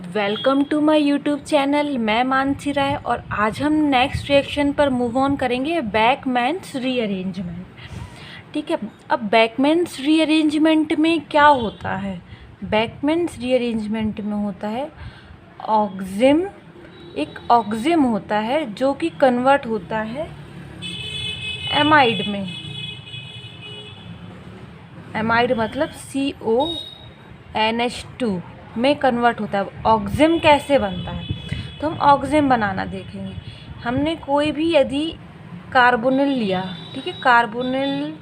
Welcome to my YouTube channel. मैं मानसी राय और आज हम नेक्स्ट रिएक्शन पर मूव ऑन करेंगे बैकमैन्स रीअरेंजमेंट। ठीक है, अब बैकमैन्स रीअरेंजमेंट में क्या होता है? बैकमैन्स रीअरेंजमेंट में होता है ऑक्सिम, एक ऑक्सिम होता है जो कि कन्वर्ट होता है एमाइड में। एमाइड मतलब CONH2 में कन्वर्ट होता है। ऑक्सिम कैसे बनता है तो हम ऑक्सिम बनाना देखेंगे। हमने कोई भी यदि कार्बोनिल लिया, ठीक है, कार्बोनिल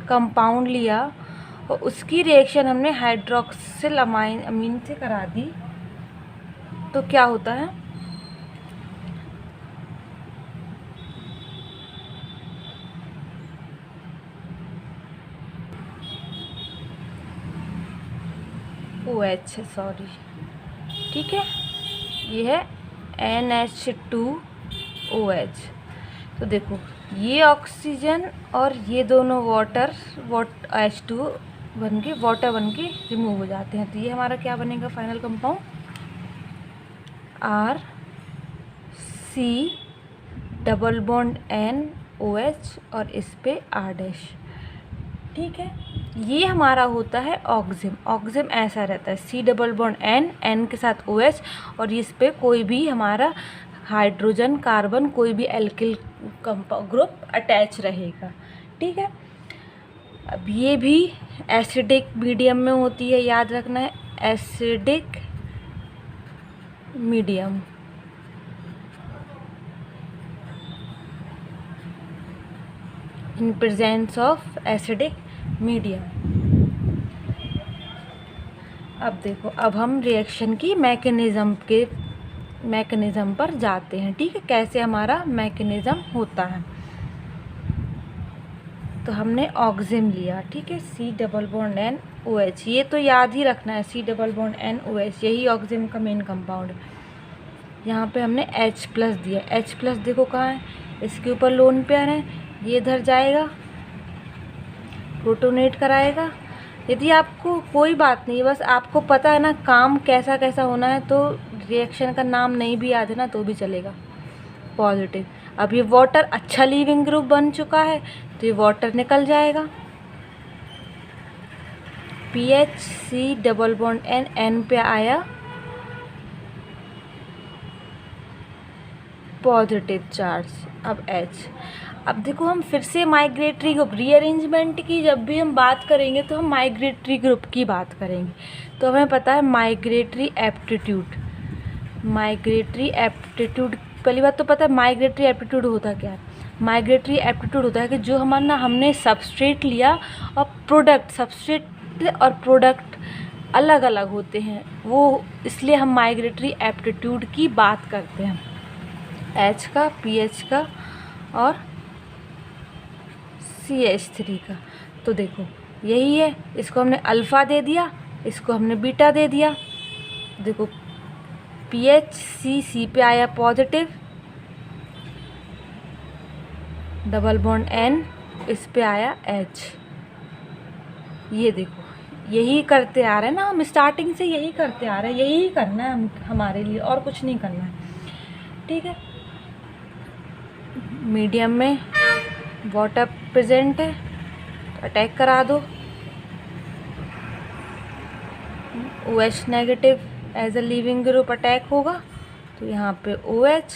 कंपाउंड लिया और उसकी रिएक्शन हमने हाइड्रोक्सिल अमीन से करा दी तो क्या होता है? OH, सॉरी, ठीक है, ये है NH2OH। तो देखो ये ऑक्सीजन और ये दोनों वाटर H2 बन के वाटर बन के रिमूव हो जाते हैं। तो ये हमारा क्या बनेगा final compound? RC double bond NOH और इस पे R'। ठीक है, ये हमारा होता है ऑक्सिम। ऑक्सिम ऐसा रहता है C डबल बॉन्ड N के साथ OH और इस पे कोई भी हमारा हाइड्रोजन कार्बन कोई भी एल्किल ग्रुप अटैच रहेगा। ठीक है, अब ये भी एसिडिक मीडियम में होती है, याद रखना है, acidic medium. In presence of acidic medium. अब देखो, अब हम रिएक्शन की मैकेनिज़्म पर जाते हैं। ठीक है, कैसे हमारा मैकेनिज़्म होता है। तो हमने ऑक्सिम लिया, ठीक है, C डबल बॉन्ड NOH, ये तो याद ही रखना है, C डबल बॉन्ड NOH, यही ऑक्सिम का मेन कंपाउंड है। यहाँ पे हमने H प्लस दिया। H प्लस देखो कहाँ है, इसके ऊपर लोन पेयर है, ये इधर जाएगा, प्रोटोनेट कराएगा। यदि आपको कोई बात नहीं, बस आपको पता है ना काम कैसा कैसा होना है, तो रिएक्शन का नाम नहीं भी याद है ना तो भी चलेगा। पॉजिटिव, अब ये वाटर अच्छा लीविंग ग्रुप बन चुका है तो ये वाटर निकल जाएगा। PH C double bond N पे आया पॉजिटिव चार्ज। अब H, अब देखो हम फिर से माइग्रेटरी ग्रुप रीअरेंजमेंट की जब भी हम बात करेंगे तो हम माइग्रेटरी ग्रुप की बात करेंगे। तो हमें पता है माइग्रेटरी एप्टीट्यूड। माइग्रेटरी एप्टीट्यूड, पहली बात तो पता है माइग्रेटरी एप्टीट्यूड होता क्या है? माइग्रेटरी एप्टीट्यूड होता है कि जो हमारा हमने सबस्ट्रेट लिया और प्रोडक्ट, सबस्ट्रेट और प्रोडक्ट अलग अलग होते हैं, वो इसलिए हम माइग्रेटरी एप्टीट्यूड की बात करते हैं। H का, PH का और CH3 का। तो देखो यही है, इसको हमने अल्फ़ा दे दिया, इसको हमने बीटा दे दिया। देखो PH C पे आया पॉजिटिव, डबल बॉन्ड N, इस पे आया H। ये देखो यही करते आ रहे हैं ना हम, स्टार्टिंग से यही करते आ रहे हैं, यही करना है हमारे लिए, और कुछ नहीं करना है। ठीक है, मीडियम में वाटर प्रेजेंट है, अटैक करा दो। OH negative as a leaving group attack होगा तो यहाँ पे OH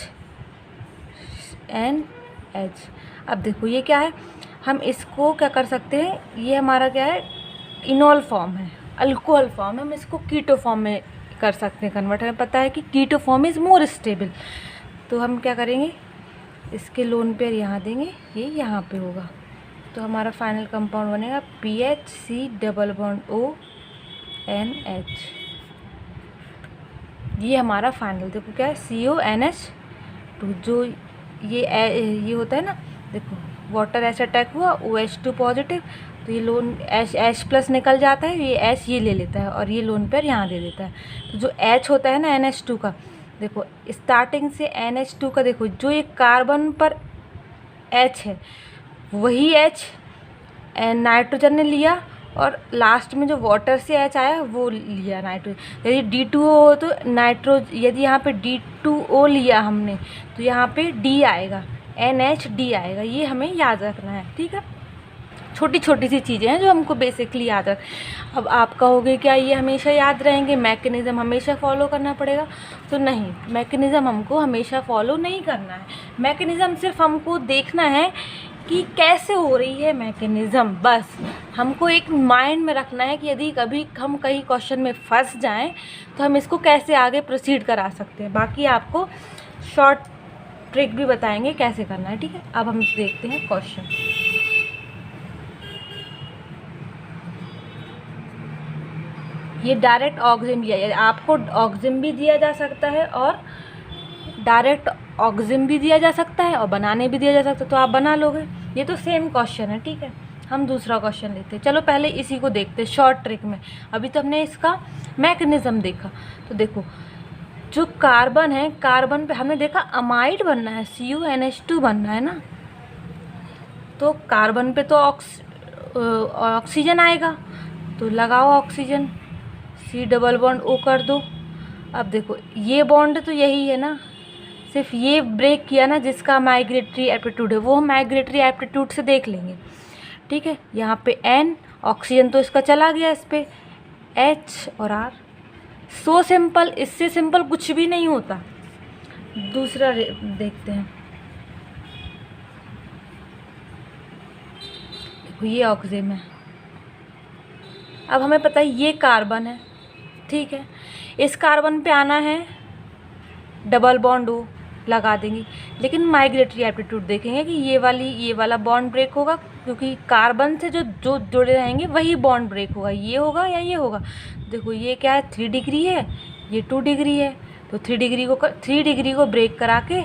NH। अब देखो ये क्या है, हम इसको क्या कर सकते हैं, ये हमारा क्या है, इनॉल फॉर्म है, अल्कोहल फॉर्म है, हम इसको कीटो फॉर्म में कर सकते हैं कन्वर्ट। हमें पता है कि keto form is more stable. तो हम क्या करेंगे, इसके लोन पेयर यहाँ देंगे, ये यहाँ पे होगा, तो हमारा फाइनल कंपाउंड बनेगा PH C double bond ONH। ये हमारा फाइनल देखो क्या है, CONH2। जो ये होता है ना, देखो वाटर ऐसे अटैक हुआ, OH2 पॉजिटिव, तो ये लोन H प्लस निकल जाता है, ये H ये ले लेता है और ये लोन पेयर यहाँ दे देता है। तो जो H होता है ना NH2 का, देखो स्टार्टिंग से NH2 का, देखो जो एक कार्बन पर H है वही H नाइट्रोजन ने लिया और लास्ट में जो वाटर से H आया वो लिया नाइट्रोजन। यदि D2O हो तो यदि यहाँ पे D2O लिया हमने तो यहाँ पे D आएगा, NHD आएगा। ये हमें याद रखना है, ठीक है। छोटी छोटी सी चीज़ें हैं जो हमको बेसिकली याद रख। अब आप कहोगे क्या ये हमेशा याद रहेंगे, मैकेनिज़्म हमेशा फॉलो करना पड़ेगा? तो नहीं, मैकेनिज़्म हमको हमेशा फॉलो नहीं करना है। मैकेनिज़्म सिर्फ हमको देखना है कि कैसे हो रही है मैकेनिज़्म, बस हमको एक माइंड में रखना है कि यदि कभी हम कहीं क्वेश्चन में फंस जाएं तो हम इसको कैसे आगे प्रोसीड करा सकते हैं। बाकी आपको शॉर्ट ट्रिक भी बताएंगे कैसे करना है, ठीक है। अब हम देखते हैं क्वेश्चन। ये डायरेक्ट ऑक्सिम लिया है, आपको ऑक्सिम भी दिया जा सकता है और डायरेक्ट ऑक्सिम भी दिया जा सकता है और बनाने भी दिया जा सकता है, तो आप बना लोगे। ये तो सेम क्वेश्चन है, ठीक है। हम दूसरा क्वेश्चन लेते हैं। चलो पहले इसी को देखते हैं शॉर्ट ट्रिक में। अभी तो हमने इसका मैकेनिज़्म देखा। तो देखो जो कार्बन है, कार्बन पे हमने देखा अमाइड बनना है, CuNH2 बनना है ना। तो कार्बन पे तो ऑक्सीजन आएगा, तो लगाओ oxygen, C double bond O कर दो। अब देखो ये बॉन्ड तो यही है ना, सिर्फ ये ब्रेक किया ना जिसका माइग्रेटरी एप्टीट्यूड है, वो हम माइग्रेटरी एप्टीट्यूड से देख लेंगे, ठीक है। यहाँ पे N, ऑक्सीजन तो इसका चला गया, इस पे H और R। सो सिंपल, इससे सिंपल कुछ भी नहीं होता। दूसरा देखते हैं। देखो ये ऑक्सीजन है, अब हमें पता है ये कार्बन है, ठीक है। इस कार्बन पे आना है, डबल बॉन्ड O लगा देंगे, लेकिन माइग्रेटरी एप्टीट्यूड देखेंगे कि ये वाला बॉन्ड ब्रेक होगा, क्योंकि कार्बन से जो जुड़े रहेंगे वही बॉन्ड ब्रेक होगा। ये होगा या ये होगा। देखो ये क्या है, 3 डिग्री है, ये 2 डिग्री है, तो 3 डिग्री को ब्रेक करा के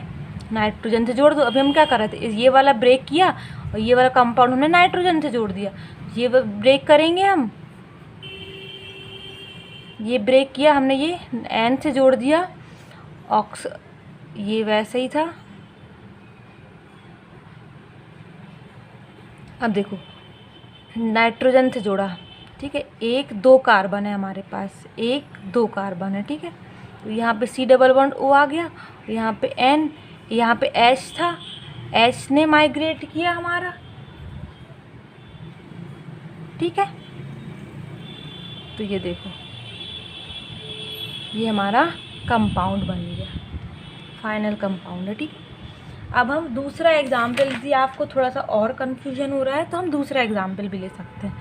नाइट्रोजन से जोड़ दो। अभी हम क्या कर रहे थे, ये वाला ब्रेक किया और ये वाला कंपाउंड हमने नाइट्रोजन से जोड़ दिया। ये ब्रेक करेंगे हम, ये ब्रेक किया हमने, ये N से जोड़ दिया, ये वैसे ही था। अब देखो नाइट्रोजन से जोड़ा, ठीक है। 1 2 कार्बन है हमारे पास, 1 2 कार्बन है, ठीक है। तो यहाँ पे C डबल बॉन्ड O आ गया, यहाँ पे N, यहाँ पे H था, H ने माइग्रेट किया हमारा, ठीक है। तो ये देखो ये हमारा कंपाउंड बन गया, फाइनल कंपाउंड है, ठीक है। अब हम दूसरा एग्जाम्पल, यदि आपको थोड़ा सा और कन्फ्यूजन हो रहा है तो हम दूसरा एग्जाम्पल भी ले सकते हैं।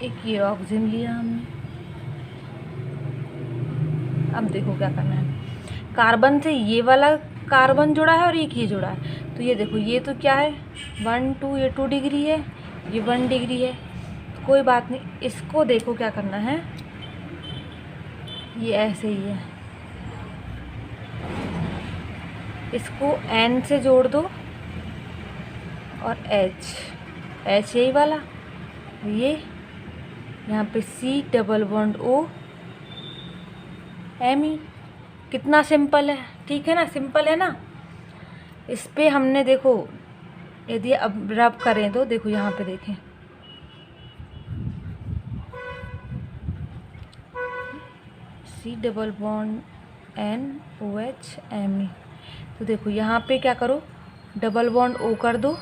एक ये ऑक्सीजन लिया हमने। अब देखो क्या करना है, कार्बन से ये वाला कार्बन जुड़ा है और एक ये जुड़ा है। तो ये देखो ये तो क्या है, 1 2, ये 2 डिग्री है, ये 1 डिग्री है, कोई बात नहीं। इसको देखो क्या करना है, ये ऐसे ही है, इसको N से जोड़ दो और H यही वाला, ये यहाँ पे C double bond O Me। कितना सिंपल है, ठीक है ना, सिंपल है ना। इस पे हमने देखो यदि अब रब करें तो देखो यहाँ पे देखें, C double bond NOH Me। तो देखो यहाँ पे क्या करो, डबल बॉन्ड O कर दो,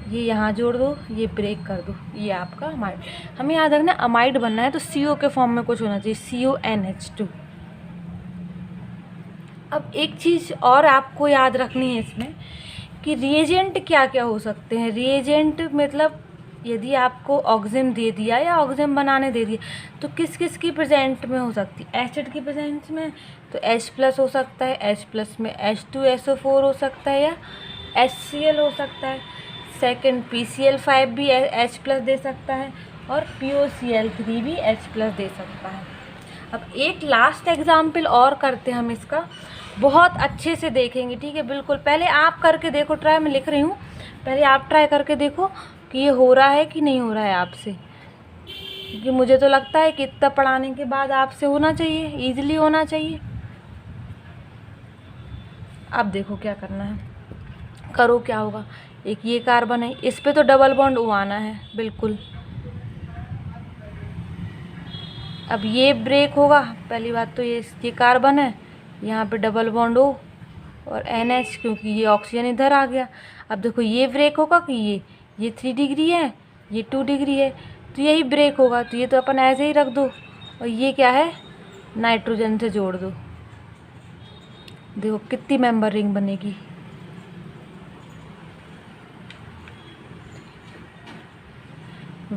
ये यहाँ जोड़ दो, ये ब्रेक कर दो, ये आपका अमाइड। हमें याद रखना अमाइड बनना है तो CO के फॉर्म में कुछ होना चाहिए, CONH2। अब एक चीज़ और आपको याद रखनी है इसमें कि रिएजेंट क्या क्या हो सकते हैं। रिएजेंट मतलब यदि आपको ऑक्सिम दे दिया या ऑक्सिम बनाने दे दिया तो किस किस की प्रेजेंट में हो सकती है, एसिड की प्रेजेंट में तो H+ हो सकता है, H+ में H2SO4 हो सकता है या HCl हो सकता है। सेकंड PCl5 भी H+ दे सकता है और POCl3 भी H+ दे सकता है। अब एक लास्ट एग्जाम्पल और करते हैं हम इसका, बहुत अच्छे से देखेंगे, ठीक है। बिल्कुल पहले आप करके देखो ट्राई, मैं लिख रही हूँ, पहले आप ट्राई करके देखो कि ये हो रहा है कि नहीं हो रहा है आपसे, क्योंकि मुझे तो लगता है कि इतना पढ़ाने के बाद आपसे होना चाहिए, ईजिली होना चाहिए। अब देखो क्या करना है, करो क्या होगा। एक ये कार्बन है, इस पे तो डबल बॉन्ड ओ आना है बिल्कुल। अब ये ब्रेक होगा, पहली बात तो ये कार्बन है, यहाँ पे डबल बॉन्ड ओ और NH, क्योंकि ये ऑक्सीजन इधर आ गया। अब देखो ये ब्रेक होगा कि ये 3 डिग्री है, ये 2 डिग्री है, तो यही ब्रेक होगा, तो ये तो अपन ऐसे ही रख दो। और ये क्या है, नाइट्रोजन से जोड़ दो। देखो कितनी मेंबर रिंग बनेगी,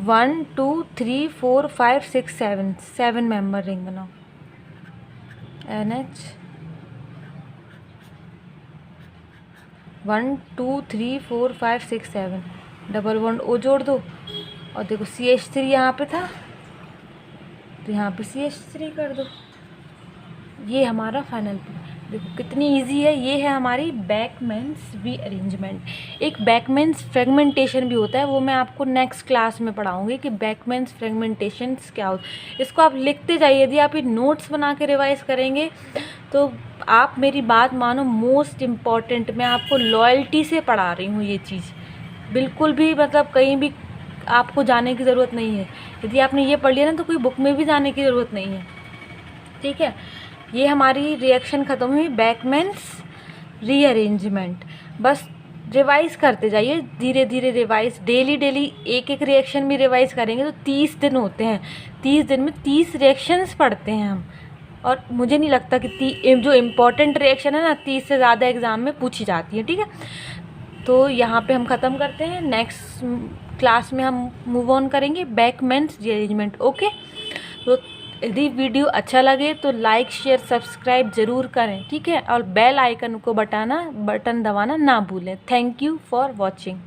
1 2 3 4 5 6 7 मेंबर रिंग बनाओ। NH 1 2 3 4 5 6 7, डबल बॉन्ड ओ जोड़ दो। और देखो CH3 यहाँ पे था, तो यहाँ पे CH3 कर दो। ये हमारा फाइनल। देखो कितनी इजी है। ये है हमारी बैकमेन्स रीअरेंजमेंट। एक बैकमेन्स फ्रेगमेंटेशन भी होता है, वो मैं आपको नेक्स्ट क्लास में पढ़ाऊँगी कि बैकमेन्स फ्रेगमेंटेशंस क्या होता है। इसको आप लिखते जाइए, यदि आप ये नोट्स बना के रिवाइज करेंगे तो आप मेरी बात मानो, मोस्ट इम्पॉर्टेंट मैं आपको लॉयल्टी से पढ़ा रही हूँ ये चीज़। बिल्कुल भी मतलब कहीं भी आपको जाने की ज़रूरत नहीं है। यदि आपने ये पढ़ लिया ना तो कोई बुक में भी जाने की ज़रूरत नहीं है, ठीक है। ये हमारी रिएक्शन ख़त्म हुई, बैकमेन्स रीअरेंजमेंट। बस रिवाइज़ करते जाइए, धीरे धीरे रिवाइज़, डेली एक एक रिएक्शन भी रिवाइज़ करेंगे तो 30 दिन होते हैं। 30 दिन में 30 रिएक्शंस पढ़ते हैं हम। और मुझे नहीं लगता कि जो इम्पोर्टेंट रिएक्शन है ना 30 से ज़्यादा एग्ज़ाम में पूछी जाती है, ठीक है। तो यहाँ पे हम ख़त्म करते हैं, नेक्स्ट क्लास में हम मूव ऑन करेंगे बैकमेन्स रीअरेंजमेंट। ओके, तो यदि वीडियो अच्छा लगे तो लाइक शेयर सब्सक्राइब ज़रूर करें, ठीक है। और बेल आइकन को बटन दबाना ना भूलें। Thank you for watching.